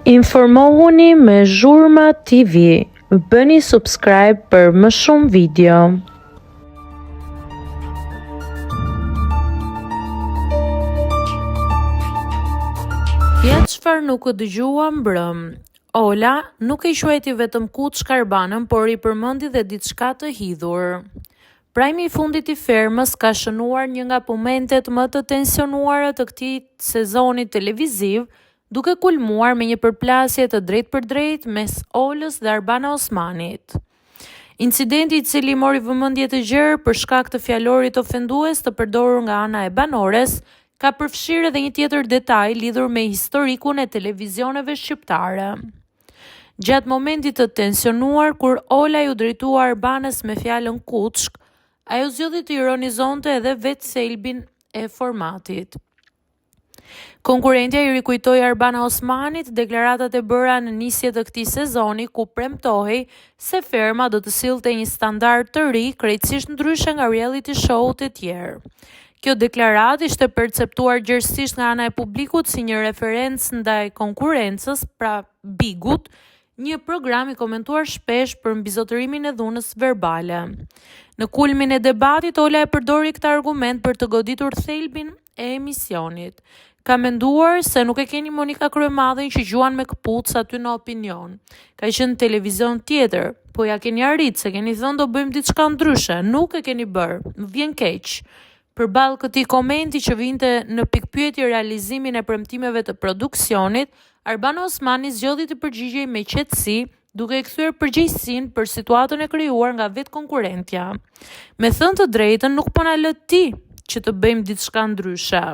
Informohuni me Zhurma TV. Bëni subscribe për më shumë video. Ja çfarë nuk e dëgjua mbrëm. Ola nuk e quajti vetëm Kuç Karbanën, por i përmendi dhe diçka të hidhur. Prajmi i fundit i fermës ka shënuar një nga momentet më të tensionuara të këtij sezoni televiziv, duke kulmuar me një përplasje të drejtpërdrejtë mes Olës dhe Arbana Osmanit. Incidenti i cili mori vëmendje të gjerë për shkak të fjalorit ofendues të përdorur nga ana e banores, ka përfshirë edhe një tjetër detaj lidhur me historikun e televizioneve shqiptare. Gjatë momentit të tensionuar, kur Ola ju drejtua Arbanës me fjalën kuçk, ajo zgjodhi të ironizonte edhe vetë thelbin e formatit. Konkurrentja i rikujtoi Arbana Osmanit deklaratat e bëra në nisje të këtij sezoni, ku premtohej se ferma do të sillte një standard të ri, krejtësisht ndryshe nga reality show-t e tjerë. Kjo deklaratë ishte perceptuar gjerësisht nga ana e publikut si një referencë ndaj konkurrencës, pra Bigut, një program i komentuar shpesh për mbizotërimin e dhunës verbale. Në kulmin e debatit, Ola e përdori këtë argument për të goditur thelbin e emisionit. Ka menduar se nuk e keni Monika Kryemadhin që gjuan me këpucë aty në opinion. Ka qenë televizion tjetër, po ja keni arrit se keni thënë do bëjmë diçka ndryshe, nuk e keni bërë, më vjen keq. Përballë këtij komenti që vinte në pikpyetje realizimin e premtimeve të produksionit, Arbana Osmani zgjodhi të përgjigjej me qetësi, duke i kthyer përgjegjësinë për situatën e krijuar nga vetë konkurrentja. Me thënë të drejtën, nuk po na lë ti që të bëjmë diçka ndryshe.